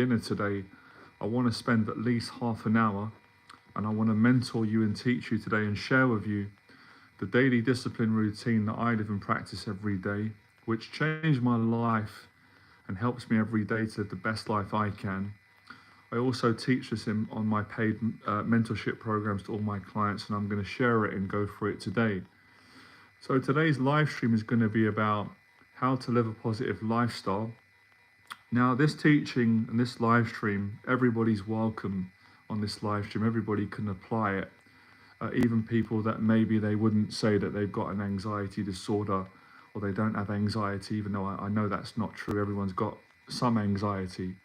dinner today, I want to spend at least half an hour and I want to mentor you and teach you today and share with you the daily discipline routine that I live and practice every day, which changed my life and helps me every day to live the best life I can. I also teach this on my paid mentorship programs to all my clients, and I'm going to share it and go through it today. So today's live stream is going to be about how to live a positive lifestyle. Now, this teaching and this live stream, everybody's welcome on this live stream. Everybody can apply it. Even people that maybe they wouldn't say that they've got an anxiety disorder or they don't have anxiety, even though I know that's not true. Everyone's got some anxiety.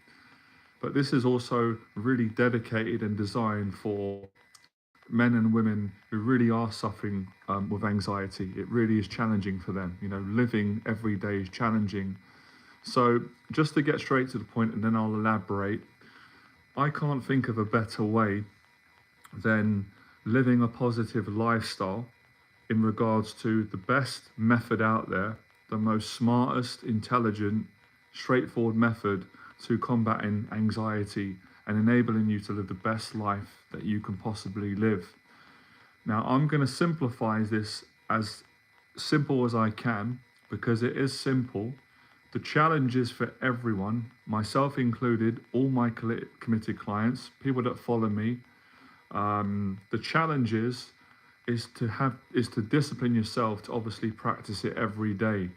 But this is also really dedicated and designed for men and women who really are suffering with anxiety. It really is challenging for them. You know, living every day is challenging. So just to get straight to the point, and then I'll elaborate, I can't think of a better way than living a positive lifestyle in regards to the best method out there, the most smartest, intelligent, straightforward method to combating anxiety and enabling you to live the best life that you can possibly live. Now, I'm going to simplify this as simple as I can because it is simple. The challenge is for everyone, myself included, all my committed clients, people that follow me. The challenge is to discipline yourself to obviously practice it every day.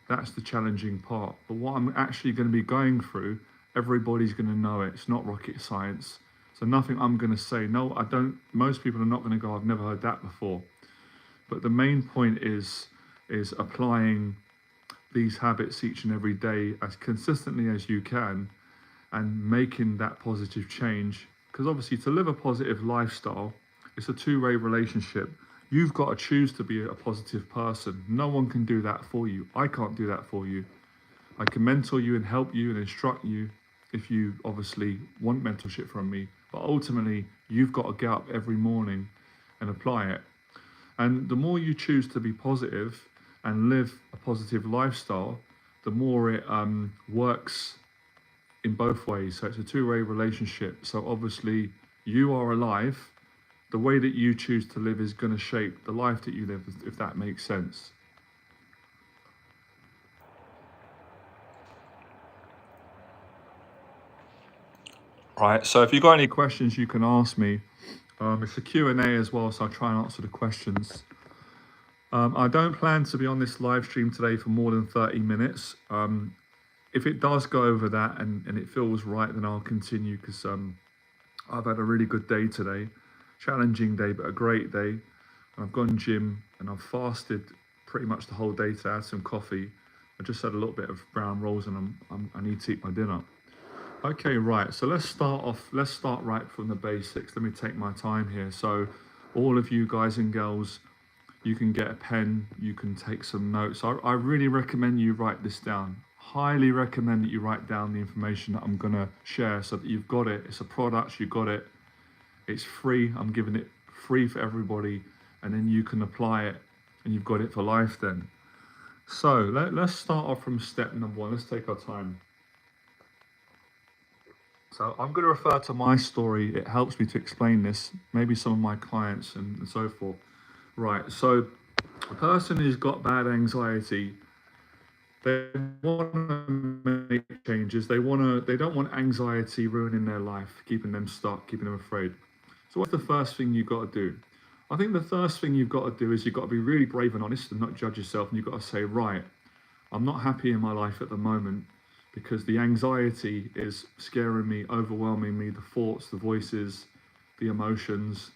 That's the challenging part. But what I'm actually going to be going through, everybody's going to know it. It's not rocket science. So nothing I'm going to say, no, I don't, most people are not going to go, I've never heard that before. But the main point is applying these habits each and every day as consistently as you can and making that positive change. Because obviously to live a positive lifestyle, it's a two-way relationship. You've got to choose to be a positive person. No one can do that for you. I can't do that for you. I can mentor you and help you and instruct you if you obviously want mentorship from me. But ultimately, you've got to get up every morning and apply it. And the more you choose to be positive and live a positive lifestyle, the more it works in both ways. So it's a two-way relationship. So obviously, you are alive. The way that you choose to live is going to shape the life that you live, if that makes sense. Right, so if you've got any questions, you can ask me. It's a Q&A as well, so I'll try and answer the questions. I don't plan to be on this live stream today for more than 30 minutes. If it does go over that and it feels right, then I'll continue because I've had a really good day today. Challenging day, but a great day. And I've gone gym and I've fasted pretty much the whole day to add some coffee. I just had a little bit of brown rolls and I need to eat my dinner. Okay, right. So let's start right from the basics. Let me take my time here. So all of you guys and girls, you can get a pen, you can take some notes. I really recommend you write this down. Highly recommend that you write down the information that I'm gonna share so that you've got it. It's a product, you got it. It's free. I'm giving it free for everybody, and then you can apply it and you've got it for life then. So let's start off from step number one. Let's take our time. So I'm going to refer to my story. It helps me to explain this, maybe some of my clients and so forth. Right, so a person who's got bad anxiety, they want to make changes. They don't want anxiety ruining their life, keeping them stuck, keeping them afraid. So what's the first thing you've got to do? I think the first thing you've got to do is you've got to be really brave and honest and not judge yourself. And you've got to say, right, I'm not happy in my life at the moment because the anxiety is scaring me, overwhelming me, the thoughts, the voices, the emotions,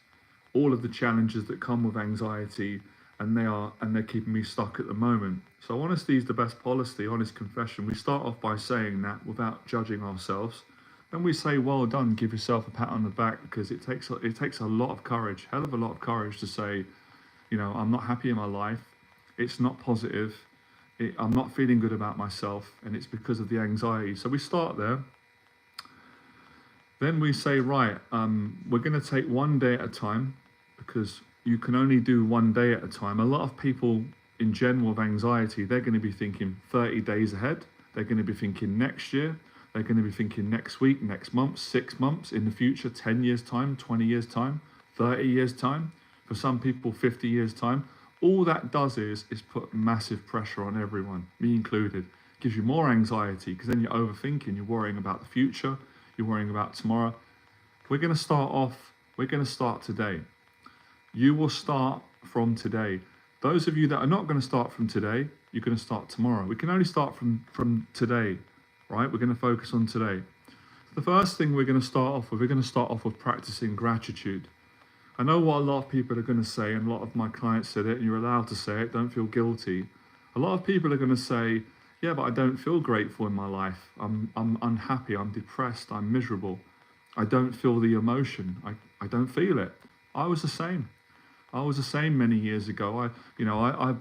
all of the challenges that come with anxiety, and they're keeping me stuck at the moment. So honesty is the best policy, honest confession. We start off by saying that without judging ourselves. Then we say, well done, give yourself a pat on the back, because it takes a lot of courage, hell of a lot of courage to say, you know, I'm not happy in my life, it's not positive, I'm not feeling good about myself, and it's because of the anxiety. So we start there. Then we say, right, we're going to take one day at a time, because you can only do one day at a time. A lot of people in general with anxiety, they're going to be thinking 30 days ahead. They're going to be thinking next year. They're going to be thinking next week, next month, 6 months, in the future, 10 years' time, 20 years' time, 30 years' time, for some people, 50 years' time. All that does is put massive pressure on everyone, me included. Gives you more anxiety because then you're overthinking, you're worrying about the future, you're worrying about tomorrow. We're going to start today. You will start from today. Those of you that are not going to start from today, you're going to start tomorrow. We can only start from today, right? We're going to focus on today. The first thing we're going to start off with practicing gratitude. I know what a lot of people are going to say, and a lot of my clients said it, and you're allowed to say it, don't feel guilty. A lot of people are going to say, yeah, but I don't feel grateful in my life. I'm unhappy, I'm depressed, I'm miserable. I don't feel the emotion. I don't feel it. I was the same. I was the same many years ago. I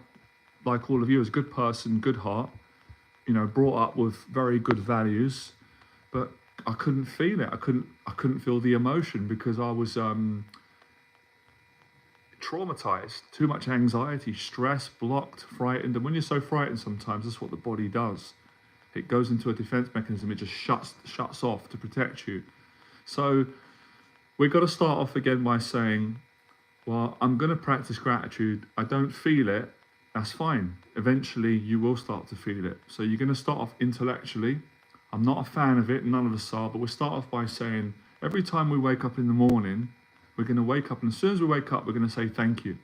like all of you, as a good person, good heart, brought up with very good values, but I couldn't feel it. I couldn't feel the emotion because I was traumatized, too much anxiety, stress, blocked, frightened. And when you're so frightened, sometimes that's what the body does. It goes into a defense mechanism. It just shuts off to protect you. So we've got to start off again by saying, well, I'm going to practice gratitude. I don't feel it. That's fine. Eventually, you will start to feel it. So you're going to start off intellectually. I'm not a fan of it. None of us are. But we'll start off by saying, every time we wake up in the morning, we're going to wake up. And as soon as we wake up, we're going to say thank you.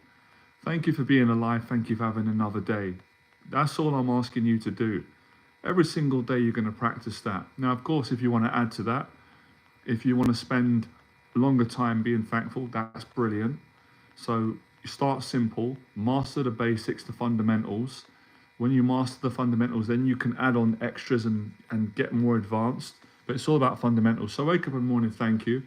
Thank you for being alive. Thank you for having another day. That's all I'm asking you to do. Every single day, you're going to practice that. Now, of course, if you want to add to that, if you want to spend longer time being thankful, that's brilliant. So you start simple, master the basics, the fundamentals. When you master the fundamentals, then you can add on extras and get more advanced. But it's all about fundamentals. So wake up in the morning, thank you.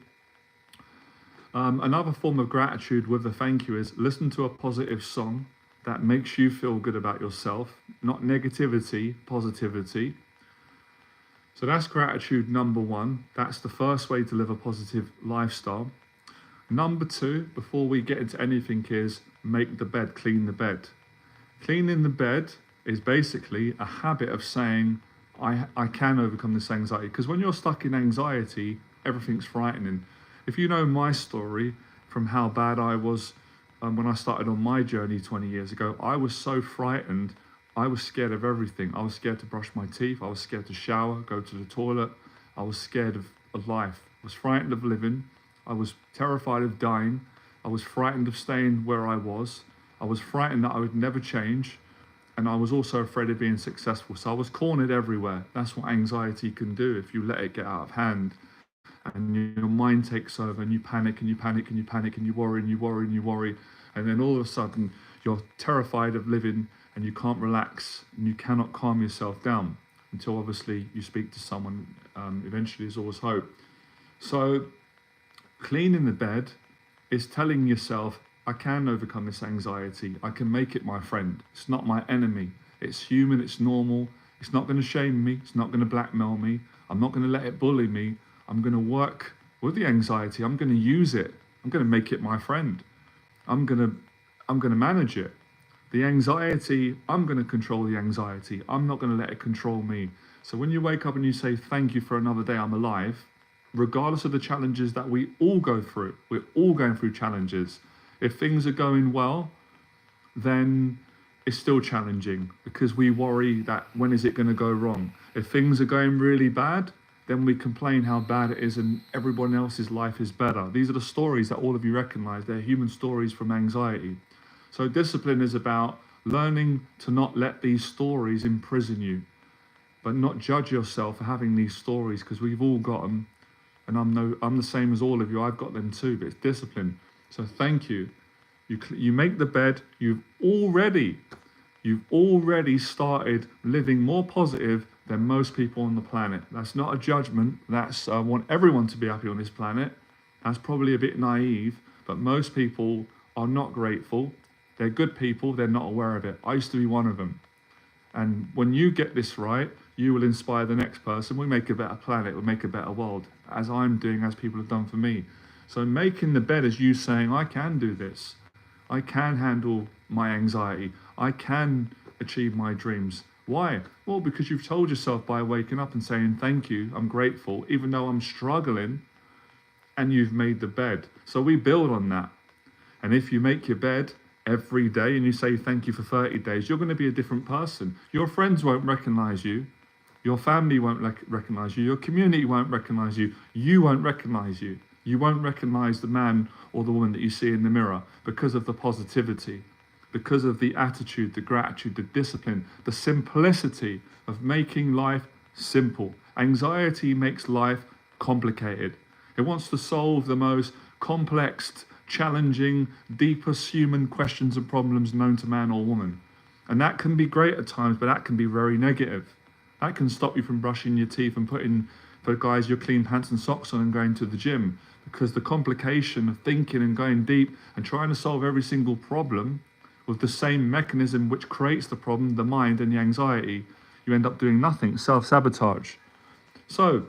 Another form of gratitude with the thank you is listen to a positive song that makes you feel good about yourself, not negativity, positivity. So that's gratitude number one. That's the first way to live a positive lifestyle. Number two, before we get into anything, is make the bed, clean the bed. Cleaning the bed is basically a habit of saying, I can overcome this anxiety. Because when you're stuck in anxiety, everything's frightening. If you know my story from how bad I was when I started on my journey 20 years ago, I was so frightened. I was scared of everything. I was scared to brush my teeth. I was scared to shower, go to the toilet. I was scared of life. I was frightened of living. I was terrified of dying. I was frightened of staying where I was. I was frightened that I would never change. And I was also afraid of being successful. So I was cornered everywhere. That's what anxiety can do if you let it get out of hand. And your mind takes over and you panic and you panic and you panic and you worry and you worry and you worry. And then all of a sudden you're terrified of living and you can't relax and you cannot calm yourself down until obviously you speak to someone. Eventually there's always hope. So cleaning the bed is telling yourself, I can overcome this anxiety. I can make it my friend. It's not my enemy. It's human. It's normal. It's not going to shame me. It's not going to blackmail me. I'm not going to let it bully me. I'm going to work with the anxiety. I'm going to use it. I'm going to make it my friend. I'm going to manage it. The anxiety, I'm going to control the anxiety. I'm not going to let it control me. So when you wake up and you say, thank you for another day, I'm alive, regardless of the challenges that we all go through, we're all going through challenges. If things are going well, then it's still challenging because we worry that when is it going to go wrong? If things are going really bad, then we complain how bad it is and everyone else's life is better. These are the stories that all of you recognize. They're human stories from anxiety. So discipline is about learning to not let these stories imprison you, but not judge yourself for having these stories because we've all got them. And I'm the same as all of you. I've got them too, but it's discipline. So thank you. You make the bed. You've already started living more positive than most people on the planet. That's not a judgment. I want everyone to be happy on this planet. That's probably a bit naive, but most people are not grateful. They're good people. They're not aware of it. I used to be one of them. And when you get this right, you will inspire the next person. We make a better planet. We make a better world, as I'm doing, as people have done for me. So making the bed is you saying, I can do this. I can handle my anxiety. I can achieve my dreams. Why? Well, because you've told yourself by waking up and saying, thank you, I'm grateful, even though I'm struggling, and you've made the bed. So we build on that. And if you make your bed every day and you say thank you for 30 days, you're going to be a different person. Your friends won't recognize you. Your family won't recognize you. Your community won't recognize you. You won't recognize you. You won't recognize the man or the woman that you see in the mirror because of the positivity, because of the attitude, the gratitude, the discipline, the simplicity of making life simple. Anxiety makes life complicated. It wants to solve the most complex, challenging, deepest human questions and problems known to man or woman. And that can be great at times, but that can be very negative. That can stop you from brushing your teeth and putting, for guys, your clean pants and socks on and going to the gym. Because the complication of thinking and going deep and trying to solve every single problem with the same mechanism which creates the problem, the mind and the anxiety, you end up doing nothing, self-sabotage. So,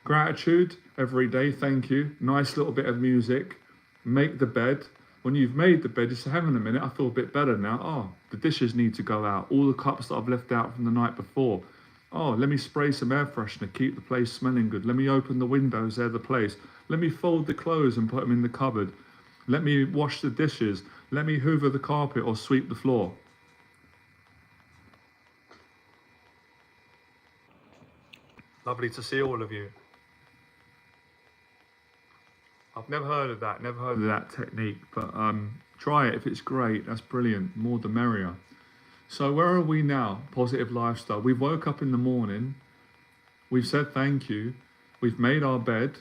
gratitude every day, thank you, nice little bit of music, make the bed. When you've made the bed, you say, hang on a minute, I feel a bit better now. Oh, the dishes need to go out, all the cups that I've left out from the night before. Oh, let me spray some air freshener, keep the place smelling good. Let me open the windows, air the place. Let me fold the clothes and put them in the cupboard. Let me wash the dishes. Let me hoover the carpet or sweep the floor. Lovely to see all of you. I've never heard of that technique, but try it if it's great. That's brilliant. More the merrier. So where are we now? Positive lifestyle. We've woke up in the morning. We've said thank you. We've made our bed.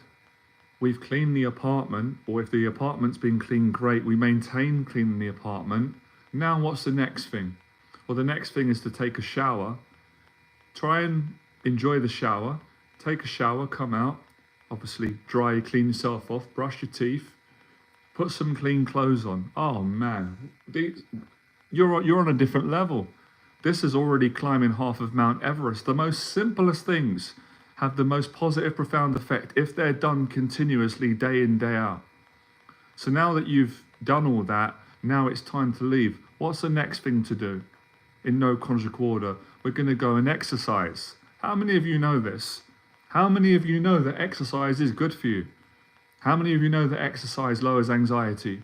We've cleaned the apartment, or if the apartment's been cleaned, great. We maintain cleaning the apartment. Now what's the next thing? Well, the next thing is to take a shower. Try and enjoy the shower. Take a shower, come out. Obviously, dry, clean yourself off, brush your teeth. Put some clean clothes on. Oh man, you're on a different level. This is already climbing half of Mount Everest. The most simplest things have the most positive, profound effect if they're done continuously, day in, day out. So now that you've done all that, now it's time to leave. What's the next thing to do? In no chronological order, we're going to go and exercise. How many of you know this? How many of you know that exercise is good for you? How many of you know that exercise lowers anxiety?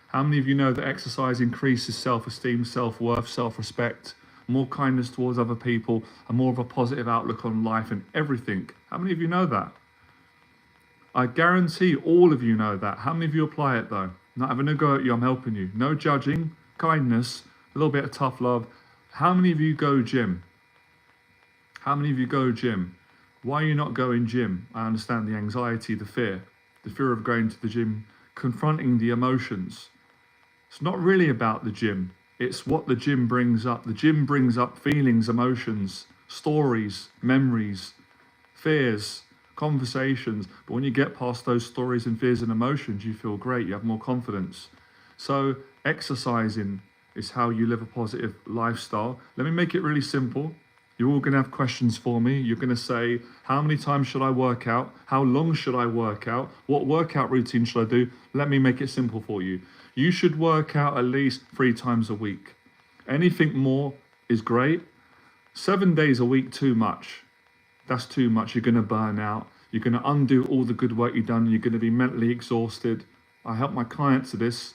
How many of you know that exercise increases self-esteem, self-worth, self-respect, more kindness towards other people, and more of a positive outlook on life and everything? How many of you know that? I guarantee all of you know that. How many of you apply it though? Not having a go at you, I'm helping you. No judging, kindness, a little bit of tough love. How many of you go gym? How many of you go gym? Why are you not going gym? I understand the anxiety, the fear of going to the gym, confronting the emotions. It's not really about the gym. It's what the gym brings up. The gym brings up feelings, emotions, stories, memories, fears, conversations. But when you get past those stories and fears and emotions, you feel great. You have more confidence. So exercising is how you live a positive lifestyle. Let me make it really simple. You're all going to have questions for me. You're going to say, how many times should I work out? How long should I work out? What workout routine should I do? Let me make it simple for you. You should work out at least 3 times a week. Anything more is great. 7 days a week, too much. That's too much. You're going to burn out. You're going to undo all the good work you've done. You're going to be mentally exhausted. I help my clients to this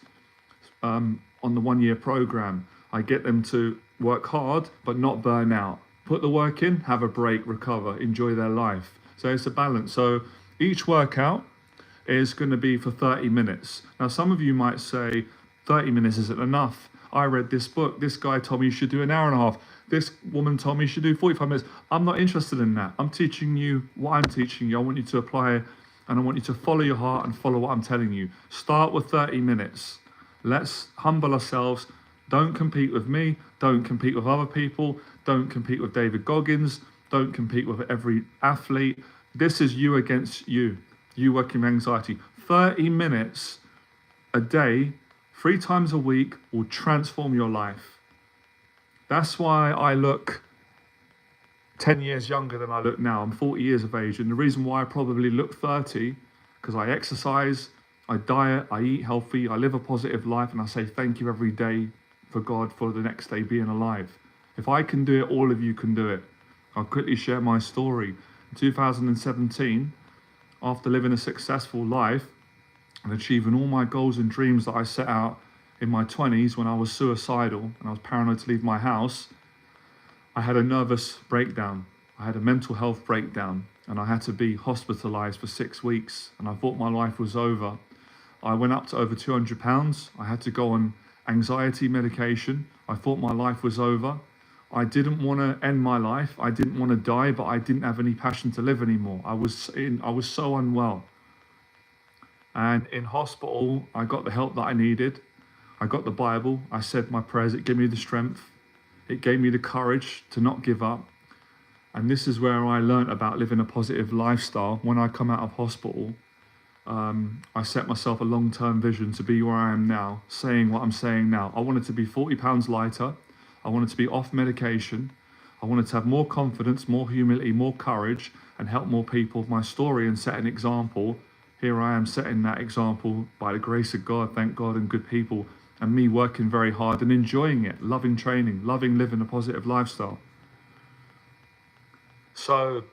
on the 1-year program. I get them to work hard, but not burn out. Put the work in, have a break, recover, enjoy their life. So it's a balance. So each workout is going to be for 30 minutes. Now, some of you might say 30 minutes isn't enough. I read this book. This guy told me you should do an hour and a half. This woman told me you should do 45 minutes. I'm not interested in that. I'm teaching you what I'm teaching you. I want you to apply it, and I want you to follow your heart and follow what I'm telling you. Start with 30 minutes. Let's humble ourselves. Don't compete with me. Don't compete with other people. Don't compete with David Goggins. Don't compete with every athlete. This is you against you. You working with anxiety. 30 minutes a day, 3 times a week will transform your life. That's why I look 10 years younger than I look now. I'm 40 years of age. And the reason why I probably look 30, because I exercise, I diet, I eat healthy, I live a positive life, and I say thank you every day for God for the next day being alive. If I can do it, all of you can do it. I'll quickly share my story. In 2017, after living a successful life and achieving all my goals and dreams that I set out in my 20s when I was suicidal and I was paranoid to leave my house, I had a nervous breakdown. I had a mental health breakdown and I had to be hospitalized for 6 weeks and I thought my life was over. I went up to over 200 pounds. I had to go on anxiety medication. I thought my life was over. I didn't want to end my life. I didn't want to die, but I didn't have any passion to live anymore. I was so unwell. And in hospital, I got the help that I needed. I got the Bible. I said my prayers. It gave me the strength. It gave me the courage to not give up. And this is where I learned about living a positive lifestyle. When I come out of hospital, I set myself a long-term vision to be where I am now, saying what I'm saying now. I wanted to be 40 pounds lighter. I wanted to be off medication. I wanted to have more confidence, more humility, more courage, and help more people with my story and set an example. Here I am setting that example by the grace of God, thank God, and good people, and me working very hard and enjoying it, loving training, loving living a positive lifestyle. So,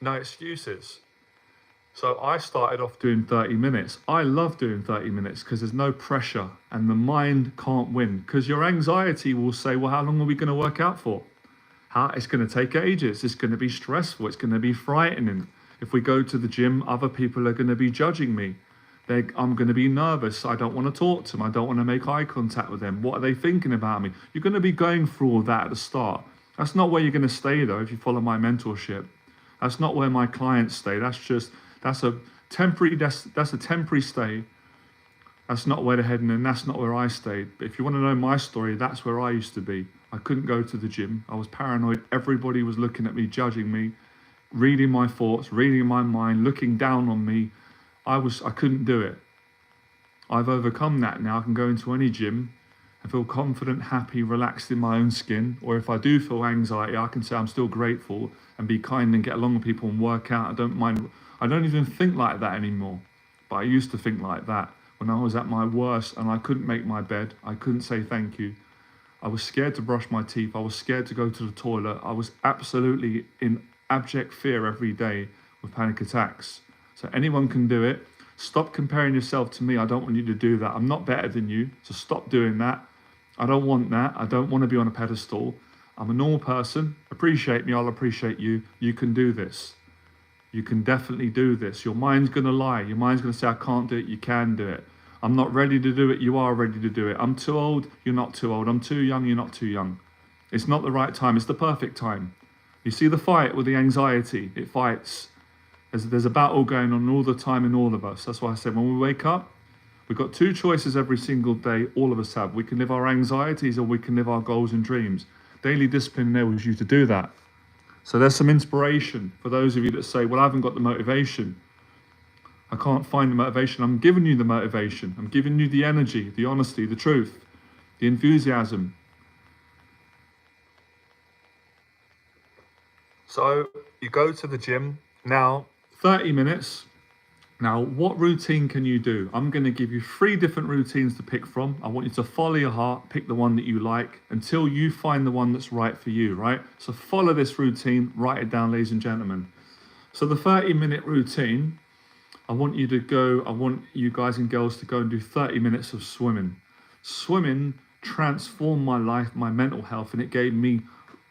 no excuses. So I started off doing 30 minutes. I love doing 30 minutes because there's no pressure and the mind can't win. Because your anxiety will say, well, how long are we going to work out for? It's going to take ages. It's going to be stressful. It's going to be frightening. If we go to the gym, other people are going to be judging me. I'm going to be nervous. I don't want to talk to them. I don't want to make eye contact with them. What are they thinking about me? You're going to be going through all that at the start. That's not where you're going to stay, though, if you follow my mentorship. That's not where my clients stay. That's a temporary stay. That's not where they're heading, and that's not where I stayed. But if you want to know my story, that's where I used to be. I couldn't go to the gym. I was paranoid. Everybody was looking at me, judging me, reading my thoughts, reading my mind, looking down on me. I couldn't do it. I've overcome that now. I can go into any gym and feel confident, happy, relaxed in my own skin. Or if I do feel anxiety, I can say I'm still grateful and be kind and get along with people and work out. I don't mind. I don't even think like that anymore. But I used to think like that when I was at my worst and I couldn't make my bed. I couldn't say thank you. I was scared to brush my teeth. I was scared to go to the toilet. I was absolutely in abject fear every day with panic attacks. So anyone can do it. Stop comparing yourself to me. I don't want you to do that. I'm not better than you. So stop doing that. I don't want that. I don't want to be on a pedestal. I'm a normal person. Appreciate me. I'll appreciate you. You can do this. You can definitely do this. Your mind's going to lie. Your mind's going to say, I can't do it. You can do it. I'm not ready to do it. You are ready to do it. I'm too old. You're not too old. I'm too young. You're not too young. It's not the right time. It's the perfect time. You see the fight with the anxiety. It fights. There's a battle going on all the time in all of us. That's why I said when we wake up, we've got two choices every single day. All of us have. We can live our anxieties or we can live our goals and dreams. Daily discipline enables you to do that. So there's some inspiration for those of you that say, well, I haven't got the motivation. I can't find the motivation. I'm giving you the motivation. I'm giving you the energy, the honesty, the truth, the enthusiasm. So you go to the gym now, 30 minutes. Now, what routine can you do? I'm going to give you 3 different routines to pick from. I want you to follow your heart, pick the one that you like until you find the one that's right for you, right? So follow this routine, write it down, ladies and gentlemen. So the 30-minute routine, I want you guys and girls to go and do 30 minutes of swimming. Swimming transformed my life, my mental health, and it gave me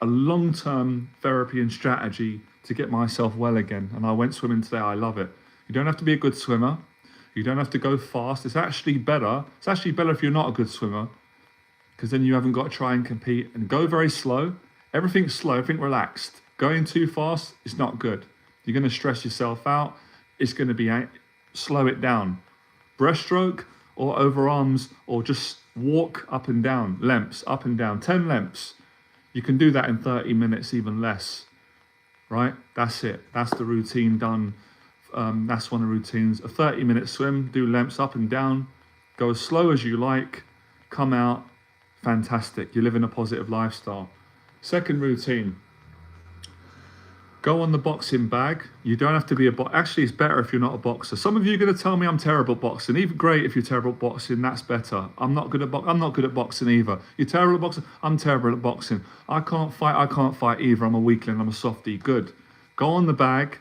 a long-term therapy and strategy to get myself well again. And I went swimming today. I love it. You don't have to be a good swimmer. You don't have to go fast. It's actually better. It's actually better if you're not a good swimmer, because then you haven't got to try and compete. And go very slow. Everything's slow, everything relaxed. Going too fast is not good. You're going to stress yourself out. It's going to be, slow it down. Breaststroke or overarms, or just walk up and down, lengths, up and down, 10 lengths. You can do that in 30 minutes, even less, right? That's it. That's the routine done. That's one of the routines. A 30-minute swim, do lengths up and down, go as slow as you like, come out, fantastic. You're living a positive lifestyle. Second routine, I want you to go and do 30 minutes of swimming. Swimming transformed my life, my mental health, and it gave me a long-term therapy and strategy to get myself well again. And I went swimming today. I love it. You don't have to be a good swimmer. You don't have to go fast. It's actually better if you're not a good swimmer, because then you haven't got to try and compete. And go very slow. Everything's slow, everything relaxed. Going too fast is not good. You're going to stress yourself out. It's going to be, slow it down. Breaststroke or overarms, or just walk up and down, 10 lengths. You can do that in 30 minutes, even less, right? That's it. That's the routine done. That's one of the routines. A 30-minute swim, do lengths up and down, go as slow as you like, come out, fantastic. You're living a positive lifestyle. Second routine, Go on the boxing bag. You don't have to be actually, it's better if you're not a boxer. Some of you are going to tell me I'm terrible at boxing. Even great if you're terrible at boxing, that's better. I'm not good at boxing either. You're terrible at boxing. I'm terrible at boxing. I can't fight either. I'm a weakling. I'm a softie. Good. Go on the bag.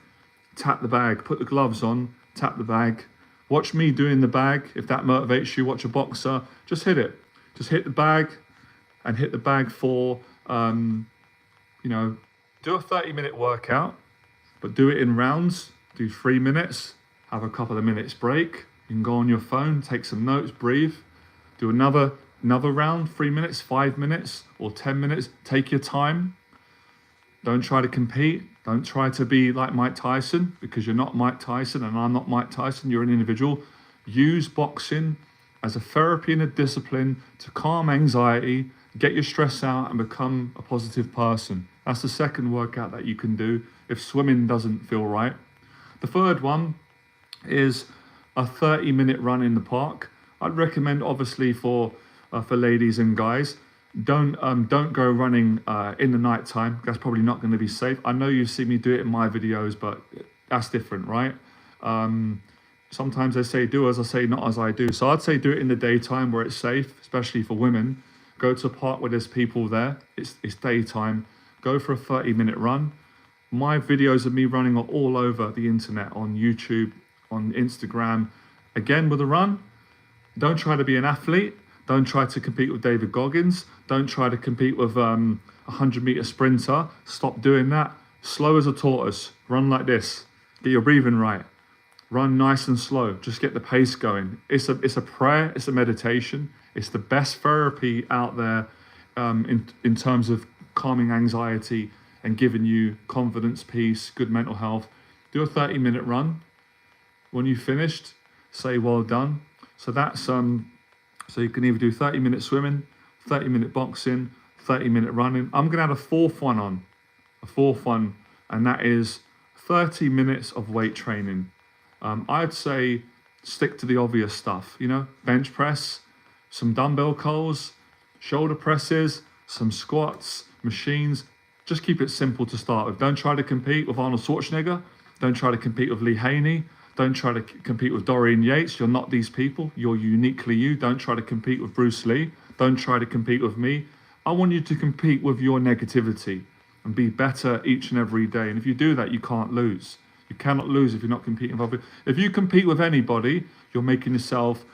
Tap the bag. Put the gloves on. Tap the bag. Watch me doing the bag. If that motivates you, watch a boxer. Just hit it. Just hit the bag, and hit the bag for do a 30-minute workout, but do it in rounds. Do 3 minutes, have a couple of minutes break. You can go on your phone, take some notes, breathe. Do another round, 3 minutes, 5 minutes, or 10 minutes. Take your time. Don't try to compete. Don't try to be like Mike Tyson, because you're not Mike Tyson and I'm not Mike Tyson. You're an individual. Use boxing as a therapy and a discipline to calm anxiety, get your stress out, and become a positive person. That's the second workout that you can do if swimming doesn't feel right. The third one is a 30-minute run in the park. I'd recommend, obviously, for ladies and guys, don't go running in the night time. That's probably not going to be safe. I know you've seen me do it in my videos, but that's different, right? Sometimes they say do as I say, not as I do. So I'd say do it in the daytime where it's safe, especially for women. Go to a park where there's people there. It's daytime. Go for a 30-minute run. My videos of me running are all over the internet, on YouTube, on Instagram. Again, with a run, don't try to be an athlete. Don't try to compete with David Goggins. Don't try to compete with a 100-meter sprinter. Stop doing that. Slow as a tortoise. Run like this. Get your breathing right. Run nice and slow. Just get the pace going. It's a prayer. It's a meditation. It's the best therapy out there in terms of calming anxiety and giving you confidence, peace, good mental health. Do a 30-minute run. When you've finished, say well done. So that's so you can either do 30-minute swimming, 30-minute boxing, 30-minute running. I'm gonna add a fourth one, and that is 30 minutes of weight training. I'd say stick to the obvious stuff, bench press, some dumbbell curls, shoulder presses, some squats, machines. Just keep it simple to start with. Don't try to compete with Arnold Schwarzenegger. Don't try to compete with Lee Haney. Don't try to compete with Dorian Yates. You're not these people. You're uniquely you. Don't try to compete with Bruce Lee. Don't try to compete with me. I want you to compete with your negativity and be better each and every day. And if you do that, you can't lose. You cannot lose if you're not competing with others. If you compete with anybody, you're making yourself,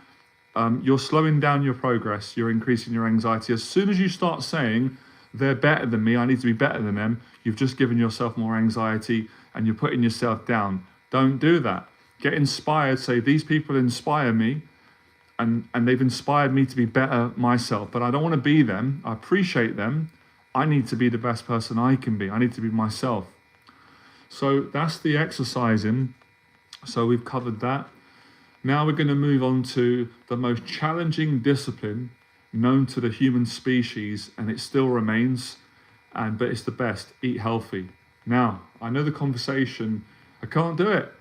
you're slowing down your progress. You're increasing your anxiety. As soon as you start saying, they're better than me, I need to be better than them, you've just given yourself more anxiety and you're putting yourself down. Don't do that. Get inspired. Say, these people inspire me and they've inspired me to be better myself, but I don't want to be them. I appreciate them. I need to be the best person I can be. I need to be myself. So that's the exercising. So we've covered that. Now we're going to move on to the most challenging discipline known to the human species, and it still remains, but it's the best. Eat healthy. Now, I know the conversation, I can't do it.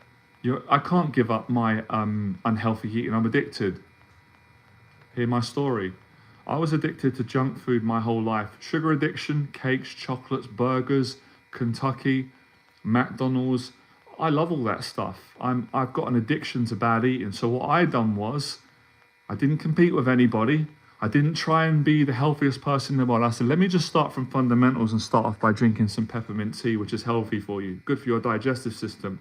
I can't give up my unhealthy eating. I'm addicted. Hear my story. I was addicted to junk food my whole life. Sugar addiction, cakes, chocolates, burgers, Kentucky, McDonald's. I love all that stuff. I've got an addiction to bad eating. So what I done was, I didn't compete with anybody. I didn't try and be the healthiest person in the world. I said, let me just start from fundamentals and start off by drinking some peppermint tea, which is healthy for you, good for your digestive system.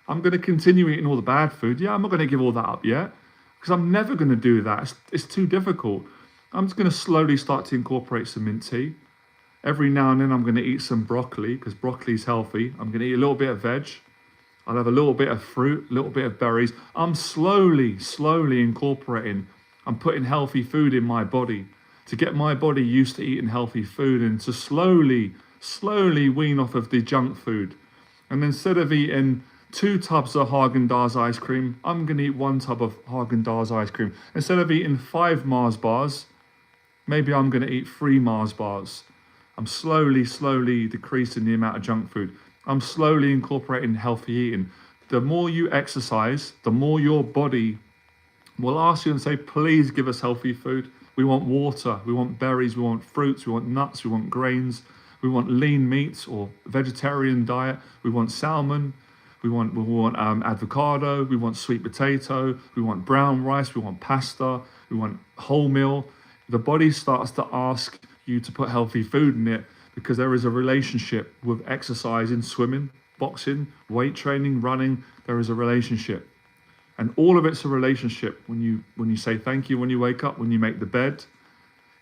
I'm going to continue eating all the bad food. Yeah, I'm not going to give all that up yet, because I'm never going to do that. It's too difficult. I'm just going to slowly start to incorporate some mint tea. Every now and then I'm going to eat some broccoli, because broccoli is healthy. I'm going to eat a little bit of veg. I'll have a little bit of fruit, a little bit of berries. I'm slowly incorporating. I'm putting healthy food in my body to get my body used to eating healthy food and to slowly wean off of the junk food. And instead of eating 2 tubs of Haagen-Dazs ice cream, I'm going to eat 1 tub of Haagen-Dazs ice cream. Instead of eating 5 Mars bars, maybe I'm going to eat 3 Mars bars. I'm slowly decreasing the amount of junk food. I'm slowly incorporating healthy eating. The more you exercise, the more your body will ask you and say, please give us healthy food. We want water, we want berries, we want fruits, we want nuts, we want grains, We want lean meats or vegetarian diet. We want salmon. We want avocado. We want sweet potato. We want brown rice. We want pasta. We want wholemeal. The body starts to ask you to put healthy food in it because there is a relationship with exercising, swimming, boxing, weight training, running. There is a relationship. And all of it's a relationship. When you say thank you when you wake up, when you make the bed,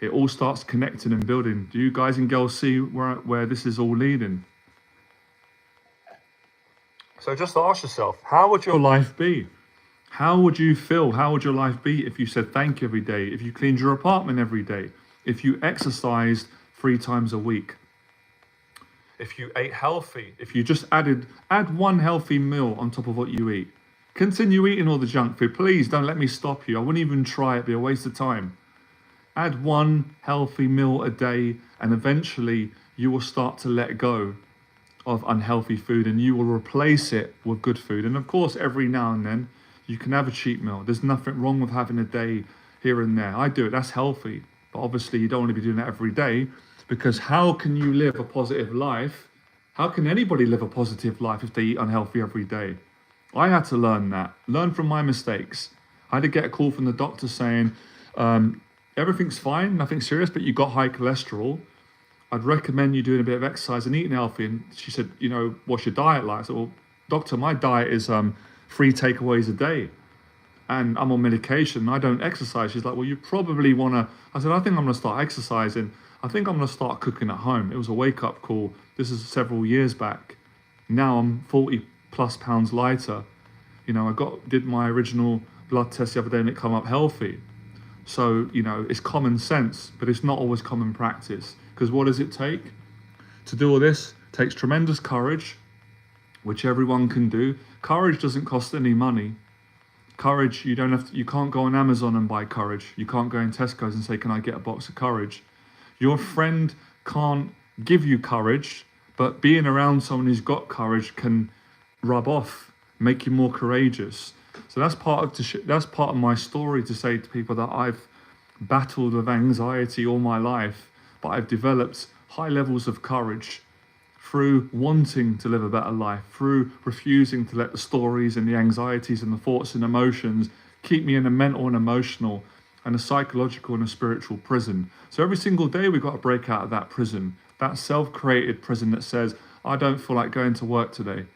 it all starts connecting and building. Do you guys and girls see where this is all leading? So just ask yourself, how would your life be? How would you feel? How would your life be if you said thank you every day? If you cleaned your apartment every day? If you exercised 3 times a week? If you ate healthy? If you just add one healthy meal on top of what you eat? Continue eating all the junk food. Please don't let me stop you. I wouldn't even try it. It'd be a waste of time. Add one healthy meal a day, and eventually you will start to let go of unhealthy food and you will replace it with good food. And of course, every now and then you can have a cheat meal. There's nothing wrong with having a day here and there. I do it. That's healthy. But obviously you don't want to be doing that every day, because how can you live a positive life? How can anybody live a positive life if they eat unhealthy every day? I had to learn from my mistakes. I had to get a call from the doctor saying, everything's fine, nothing serious, but you got high cholesterol. I'd recommend you doing a bit of exercise and eating healthy. And she said, what's your diet like? I said, well, doctor, my diet is 3 takeaways a day. And I'm on medication. I don't exercise. She's like, well, you probably want to. I said, I think I'm going to start exercising. I think I'm going to start cooking at home. It was a wake-up call. This is several years back. Now I'm 40 plus pounds lighter. I did my original blood test the other day and it come up healthy. So, it's common sense, but it's not always common practice. Because what does it take? To do all this takes tremendous courage, which everyone can do. Courage doesn't cost any money. Courage, you can't go on Amazon and buy courage. You can't go in Tesco's and say, can I get a box of courage? Your friend can't give you courage, but being around someone who's got courage can rub off, make you more courageous. So that's part of my story, to say to people that I've battled with anxiety all my life, but I've developed high levels of courage through wanting to live a better life, through refusing to let the stories and the anxieties and the thoughts and emotions keep me in a mental and emotional and a psychological and a spiritual prison. So every single day we've got to break out of that prison, that self-created prison that says, I don't feel like going to work today.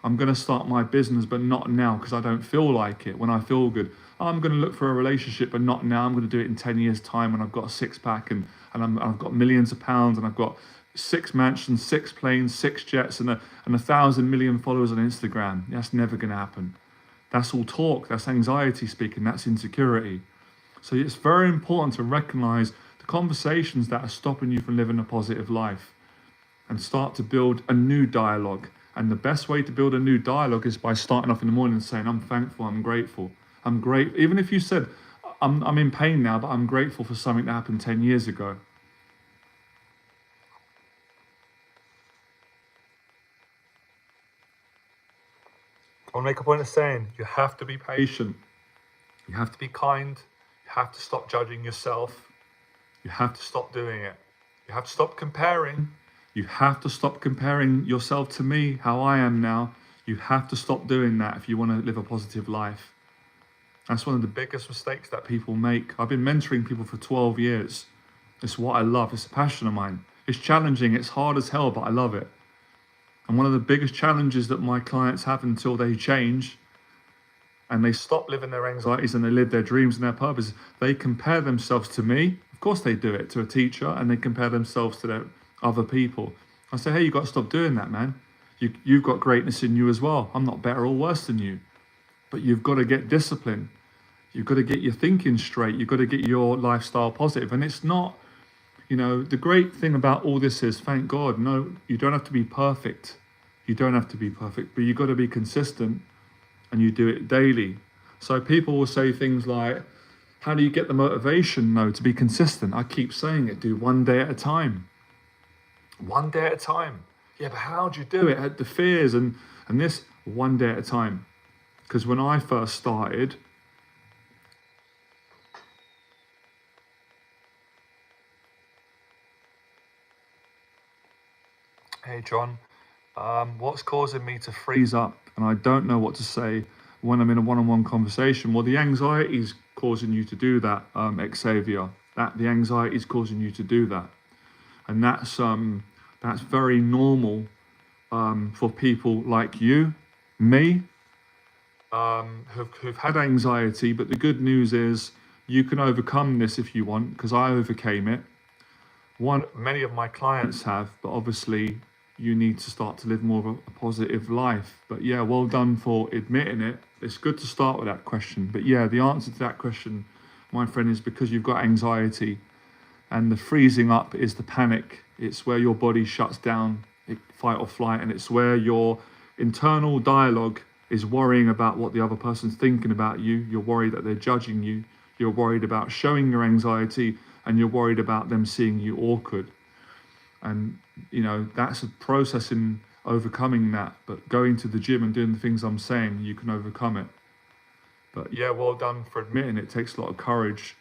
I'm going to start my business, but not now because I don't feel like it. When I feel good, I'm going to look for a relationship, but not now. I'm going to do it in 10 years' time when I've got a six-pack and I've got millions of pounds and I've got 6 mansions, 6 planes, 6 jets and 1,000 million followers on Instagram. That's never going to happen. That's all talk. That's anxiety speaking. That's insecurity. So it's very important to recognize the conversations that are stopping you from living a positive life and start to build a new dialogue. And the best way to build a new dialogue is by starting off in the morning and saying, I'm thankful, I'm grateful. I'm great. Even if you said, I'm in pain now, but I'm grateful for something that happened 10 years ago. I want to make a point of saying, you have to be patient. You have to be kind. You have to stop judging yourself. You have to stop doing it. You have to stop comparing. You have to stop comparing yourself to me, how I am now. You have to stop doing that if you want to live a positive life. That's one of the biggest mistakes that people make. I've been mentoring people for 12 years. It's what I love. It's a passion of mine. It's challenging. It's hard as hell, but I love it. And one of the biggest challenges that my clients have until they change and they stop living their anxieties and they live their dreams and their purpose, they compare themselves to me. Of course they do it, to a teacher, and they compare themselves to their other people. I say, hey, you've got to stop doing that, man. You've got greatness in you as well. I'm not better or worse than you. But you've got to get discipline. You've got to get your thinking straight. You've got to get your lifestyle positive. And it's not, the great thing about all this is, thank God, no, you don't have to be perfect. You don't have to be perfect, but you've got to be consistent and you do it daily. So people will say things like, how do you get the motivation, though, to be consistent? I keep saying it, do 1 day at a time. 1 day at a time. Yeah, but how do you do it? At the fears and this, 1 day at a time. Because when I first started, okay, John, what's causing me to freeze up and I don't know what to say when I'm in a one-on-one conversation? Well, the anxiety is causing you to do that, Xavier. The anxiety is causing you to do that, and that's very normal for people like you, me, who've had anxiety. But the good news is you can overcome this if you want, because I overcame it. Many of my clients have, but obviously you need to start to live more of a positive life. But yeah, well done for admitting it. It's good to start with that question. But yeah, the answer to that question, my friend, is because you've got anxiety, and the freezing up is the panic. It's where your body shuts down, fight or flight, and it's where your internal dialogue is worrying about what the other person's thinking about you. You're worried that they're judging you. You're worried about showing your anxiety, and you're worried about them seeing you awkward. And, that's a process in overcoming that. But going to the gym and doing the things I'm saying, you can overcome it. But yeah, well done for admitting it. It takes a lot of courage.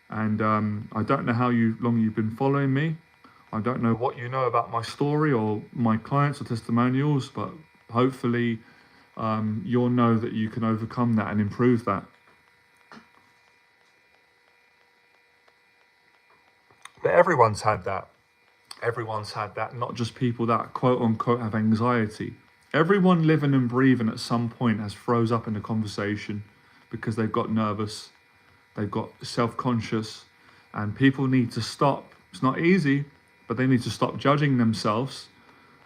And I don't know how long you've been following me. I don't know what you know about my story or my clients or testimonials, but hopefully you'll know that you can overcome that and improve that. But everyone's had that. Everyone's had that, not just people that quote unquote have anxiety. Everyone living and breathing at some point has froze up in a conversation because they've got nervous, they've got self-conscious, and people need to stop. It's not easy, but they need to stop judging themselves,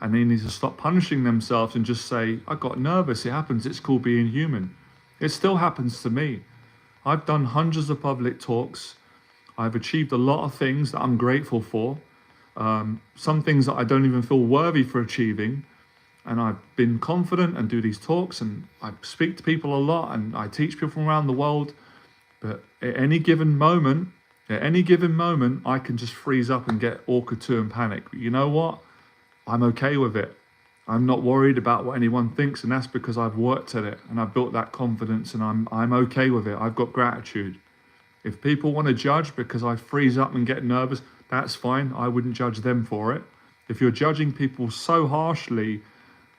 and they need to stop punishing themselves and just say, I got nervous, it happens, it's called being human. It still happens to me. I've done hundreds of public talks. I've achieved a lot of things that I'm grateful for. Some things that I don't even feel worthy for achieving. And I've been confident and do these talks, and I speak to people a lot, and I teach people from around the world. But at any given moment, I can just freeze up and get awkward too and panic. But you know what? I'm okay with it. I'm not worried about what anyone thinks, and that's because I've worked at it and I've built that confidence, and I'm okay with it. I've got gratitude. If people want to judge because I freeze up and get nervous, that's fine. I wouldn't judge them for it. If you're judging people so harshly,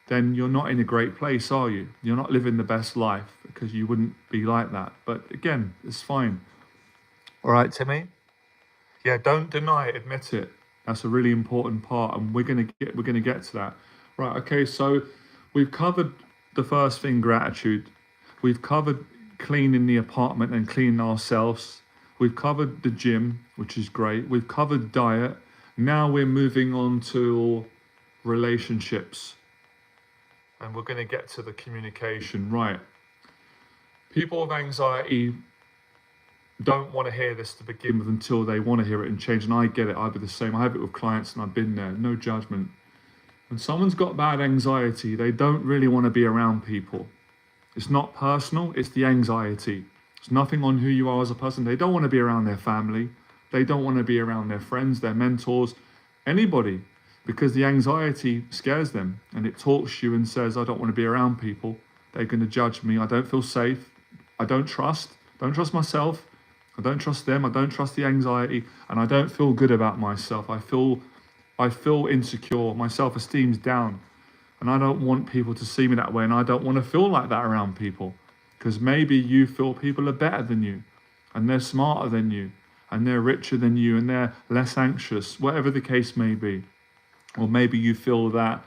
then you're not in a great place, are you? You're not living the best life, because you wouldn't be like that. But again, it's fine. All right, Timmy? Yeah, don't deny it, admit it. That's a really important part, and we're gonna get to that. Right, okay, so we've covered the first thing, gratitude. We've covered cleaning the apartment and cleaning ourselves. We've covered the gym, which is great. We've covered diet. Now we're moving on to relationships. And we're going to get to the communication. Right. People with anxiety don't want to hear this to begin with until they want to hear it and change. And I get it. I'd be the same. I have it with clients, and I've been there. No judgment. When someone's got bad anxiety, they don't really want to be around people. It's not personal. It's the anxiety. It's nothing on who you are as a person. They don't want to be around their family. They don't want to be around their friends, their mentors, anybody, because the anxiety scares them, and it talks to you and says, I don't want to be around people. They're going to judge me. I don't feel safe. I don't trust myself. I don't trust them. I don't trust the anxiety, and I don't feel good about myself. I feel insecure. My self-esteem's down, and I don't want people to see me that way, and I don't want to feel like that around people, because maybe you feel people are better than you, and they're smarter than you, and they're richer than you, and they're less anxious, whatever the case may be. Or maybe you feel that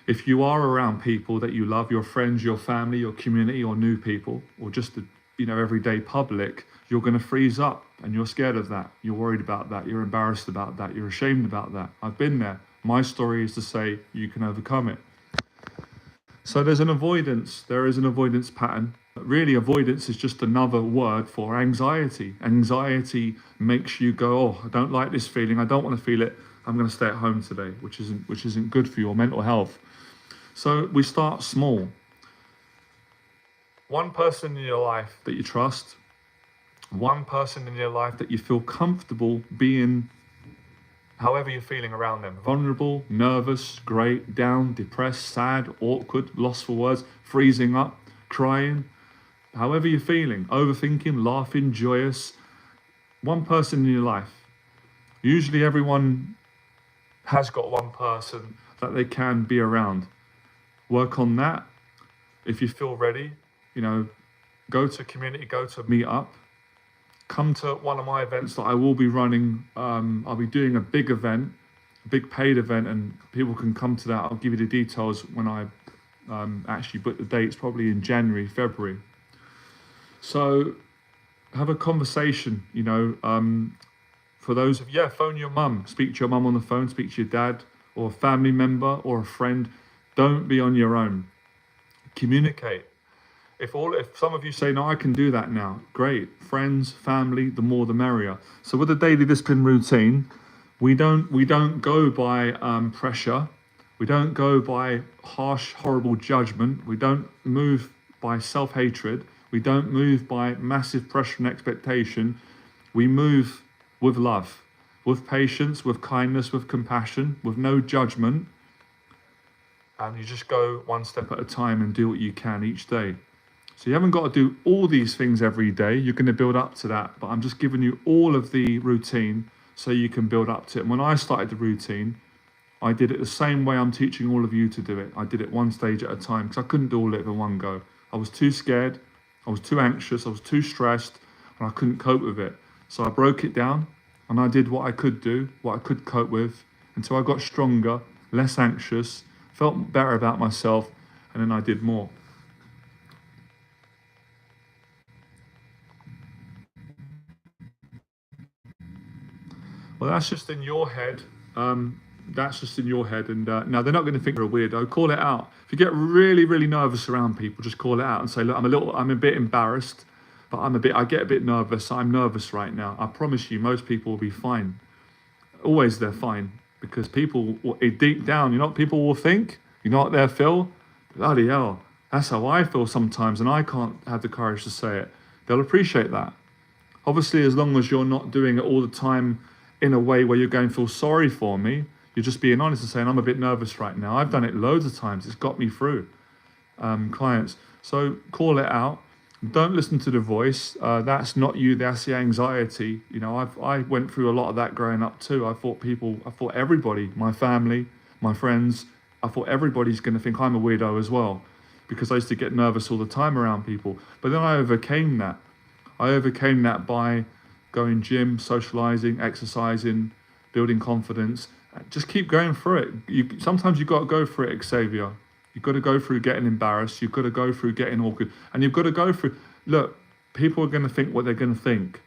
if you are around people that you love, your friends, your family, your community, or new people, or just the everyday public, you're going to freeze up, and you're scared of that. You're worried about that. You're embarrassed about that. You're ashamed about that. I've been there. My story is to say you can overcome it. So there is an avoidance pattern. Really, avoidance is just another word for anxiety. Anxiety makes you go, oh, I don't like this feeling. I don't want to feel it. I'm going to stay at home today, which isn't good for your mental health. So we start small. One person in your life that you trust, one person in your life that you feel comfortable being however you're feeling around them. Vulnerable, nervous, great, down, depressed, sad, awkward, lost for words, freezing up, crying, however you're feeling, overthinking, laughing, joyous. One person in your life. Usually everyone has got one person that they can be around. Work on that. If you feel ready, go to community, go to meet up, come to one of my events that I will be running. I'll be doing a big event, a big paid event, and people can come to that. I'll give you the details when I actually book the dates, probably in January, February. So have a conversation, for those of phone your mum, speak to your mum on the phone, speak to your dad or a family member or a friend. Don't be on your own. Communicate. If some of you say, no, I can do that now, great. Friends, family, the more the merrier. So with the daily discipline routine, we don't go by pressure. We don't go by harsh, horrible judgment. We don't move by self-hatred. We don't move by massive pressure and expectation. We move with love, with patience, with kindness, with compassion, with no judgment. And you just go one step at a time and do what you can each day. So you haven't got to do all these things every day. You're going to build up to that. But I'm just giving you all of the routine so you can build up to it. And when I started the routine, I did it the same way I'm teaching all of you to do it. I did it one stage at a time because I couldn't do all of it in one go. I was too scared. I was too anxious. I was too stressed. And I couldn't cope with it. So I broke it down and I did what I could do, what I could cope with, until I got stronger, less anxious, felt better about myself, and then I did more. Well, that's just in your head. That's just in your head. And now they're not going to think you're a weirdo. Call it out. If you get really, really nervous around people, just call it out and say, look, I'm a bit embarrassed, but I get a bit nervous. I'm nervous right now. I promise you, most people will be fine. Always they're fine, because people, deep down, you know what people will think? You know what they'll feel? Bloody hell, that's how I feel sometimes, and I can't have the courage to say it. They'll appreciate that. Obviously, as long as you're not doing it all the time in a way where you're going, feel sorry for me, you're just being honest and saying, I'm a bit nervous right now. I've done it loads of times. It's got me through clients. So call it out. Don't listen to the voice. That's not you. That's the anxiety. I went through a lot of that growing up too. I thought everybody, my family, my friends, I thought everybody's going to think I'm a weirdo as well, because I used to get nervous all the time around people. But then I overcame that. I overcame that by going gym, socializing, exercising, building confidence. Just keep going through it. Sometimes you've got to go through it, Xavier. You've got to go through getting embarrassed. You've got to go through getting awkward. And you've got to go through, look, people are going to think what they're going to think.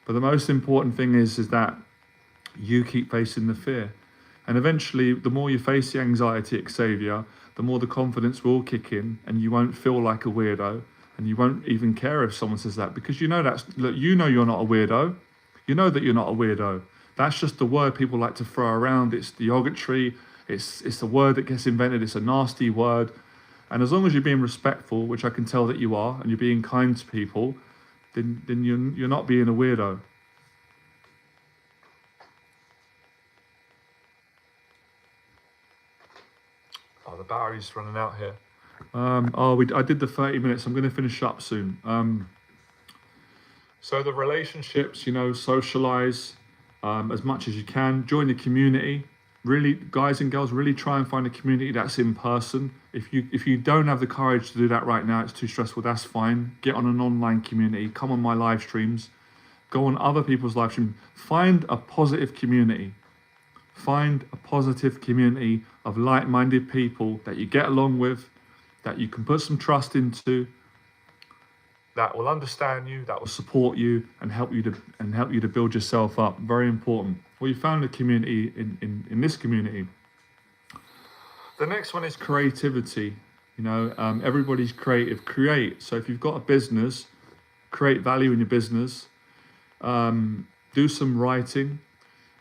But the most important thing is that you keep facing the fear. And eventually, the more you face the anxiety, Xavier, the more the confidence will kick in, and you won't feel like a weirdo. And you won't even care if someone says that, because you're not a weirdo. You know that you're not a weirdo. That's just the word people like to throw around. It's derogatory. It's the word that gets invented. It's a nasty word. And as long as you're being respectful, which I can tell that you are, and you're being kind to people, then you're not being a weirdo. Oh, the battery's running out here. I did the 30 minutes. I'm going to finish up soon. So the relationships, socialize as much as you can. Join the community. Really, guys and girls, really try and find a community that's in person. If you don't have the courage to do that right now, it's too stressful, that's fine. Get on an online community. Come on my live streams. Go on other people's live streams. Find a positive community. Find a positive community of like-minded people that you get along with, that you can put some trust into, that will understand you, that will support you, and help you to build yourself up. Very important. Well, you found a community in this community. The next one is creativity. Everybody's creative. Create. So if you've got a business, create value in your business. Do some writing.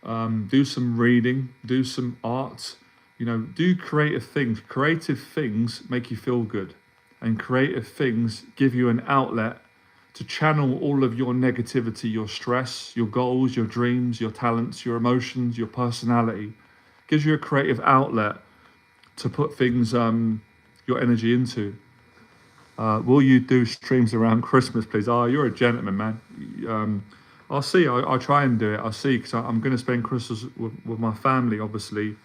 Do some reading. Do some art. Do creative things. Creative things make you feel good. And creative things give you an outlet to channel all of your negativity, your stress, your goals, your dreams, your talents, your emotions, your personality. Gives you a creative outlet to put things, your energy into. Will you do streams around Christmas, please? Oh, you're a gentleman, man. I'll see. I'll try and do it. I'll see, because I'm going to spend Christmas with my family, obviously,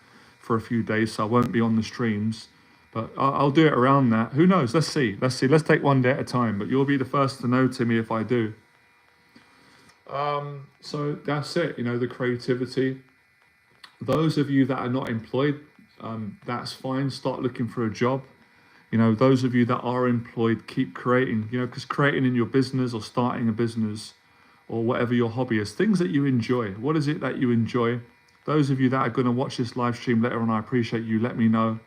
for a few days, so I won't be on the streams. But I'll do it around that. Who knows? Let's see. Let's take one day at a time. But you'll be the first to know, Timmy, if I do. So that's it. The creativity. Those of you that are not employed, that's fine. Start looking for a job. Those of you that are employed, keep creating. Because creating in your business or starting a business or whatever your hobby is, things that you enjoy. What is it that you enjoy? Those of you that are going to watch this live stream later on, I appreciate you. Let me know.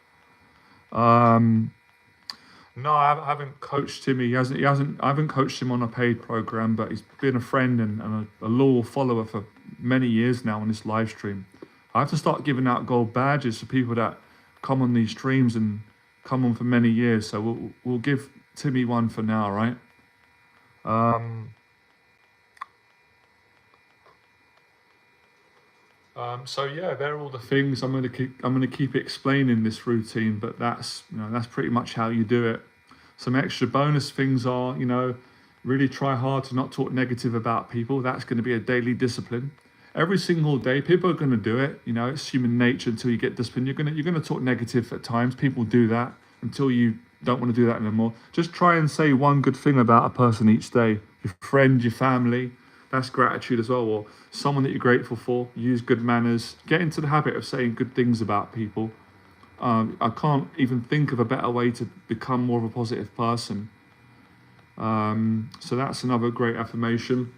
No, I haven't coached Timmy. I haven't coached him on a paid program, but he's been a friend and a loyal follower for many years now on this live stream. I have to start giving out gold badges for people that come on these streams and come on for many years. So we'll give Timmy one for now, right? So yeah, they're all the things. I'm gonna keep explaining this routine, but that's pretty much how you do it. Some extra bonus things are, really try hard to not talk negative about people. That's going to be a daily discipline. Every single day, people are going to do it. It's human nature. Until you get disciplined, you're gonna talk negative at times. People do that until you don't want to do that anymore. Just try and say one good thing about a person each day. Your friend, your family. That's gratitude as well, or someone that you're grateful for. Use good manners. Get into the habit of saying good things about people. I can't even think of a better way to become more of a positive person. So that's another great affirmation.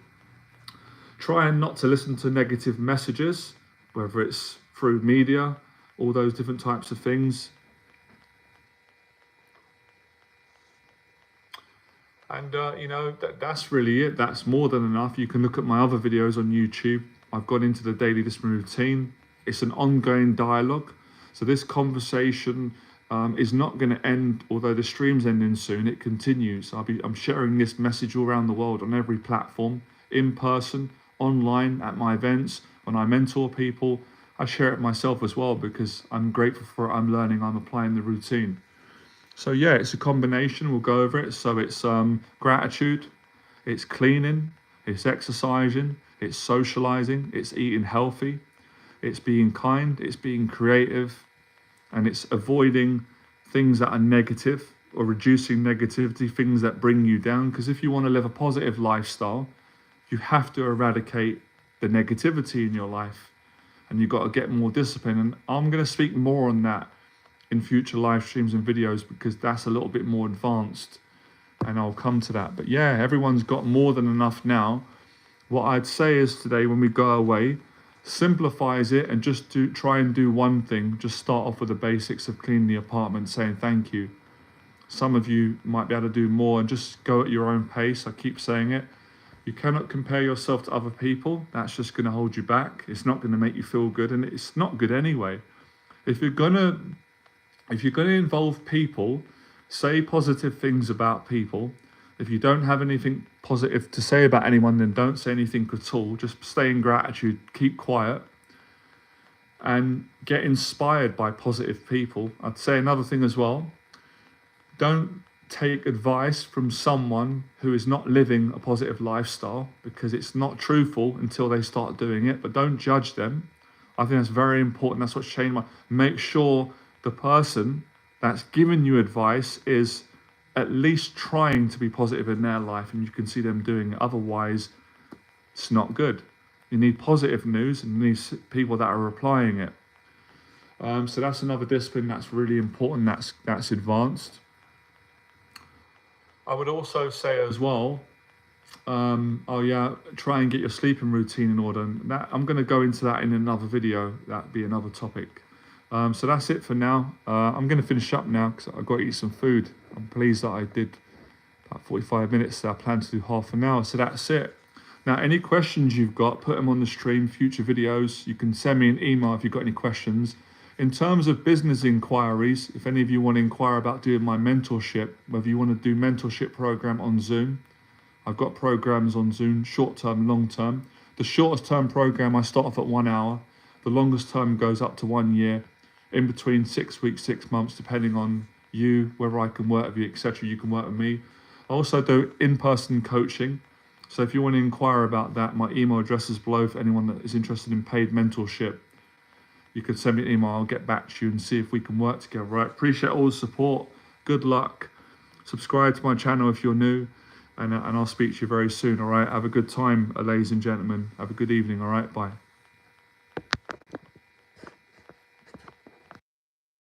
Try and not to listen to negative messages, whether it's through media, all those different types of things. And, that's really it. That's more than enough. You can look at my other videos on YouTube. I've gone into the daily discipline routine. It's an ongoing dialogue. So this conversation is not going to end, although the stream's ending soon. It continues. I'm sharing this message all around the world on every platform, in person, online, at my events, when I mentor people. I share it myself as well because I'm grateful for it. I'm learning, I'm applying the routine. So yeah, it's a combination. We'll go over it. So it's gratitude, it's cleaning, it's exercising, it's socializing, it's eating healthy, it's being kind, it's being creative, and it's avoiding things that are negative or reducing negativity, things that bring you down. Because if you want to live a positive lifestyle, you have to eradicate the negativity in your life, and you've got to get more discipline. And I'm going to speak more on that in future live streams and videos because that's a little bit more advanced, and I'll come to that. But yeah, everyone's got more than enough now. What I'd say is today when we go away, simplifies it and just try and do one thing. Just start off with the basics of cleaning the apartment, saying thank you. Some of you might be able to do more and just go at your own pace. I keep saying it. You cannot compare yourself to other people. That's just going to hold you back. It's not going to make you feel good, and it's not good anyway. If you're going to involve people, say positive things about people. If you don't have anything positive to say about anyone, then don't say anything at all. Just stay in gratitude, keep quiet, and get inspired by positive people. I'd say another thing as well. Don't take advice from someone who is not living a positive lifestyle, because it's not truthful until they start doing it. But don't judge them. I think that's very important. That's what's changed make sure the person that's giving you advice is at least trying to be positive in their life, and you can see them doing it. Otherwise, it's not good. You need positive news, and you need people that are applying it. So that's another discipline that's really important. That's advanced. I would also say as well, try and get your sleeping routine in order. And I'm going to go into that in another video. That'd be another topic. So that's it for now. I'm going to finish up now because I've got to eat some food. I'm pleased that I did about 45 minutes. So I plan to do half an hour. So that's it. Now, any questions you've got, put them on the stream, future videos. You can send me an email if you've got any questions. In terms of business inquiries, if any of you want to inquire about doing my mentorship, whether you want to do mentorship program on Zoom, I've got programs on Zoom, short term, long term. The shortest term program, I start off at 1 hour. The longest term goes up to 1 year. In between 6 weeks, 6 months, depending on you, whether I can work with you, etc. You can work with me. I also do in-person coaching. So if you want to inquire about that, my email address is below for anyone that is interested in paid mentorship. you can send me an email. I'll get back to you and see if we can work together. Right? Appreciate all the support. Good luck. Subscribe to my channel if you're new, and I'll speak to you very soon. All right. Have a good time, ladies and gentlemen. Have a good evening. All right. Bye.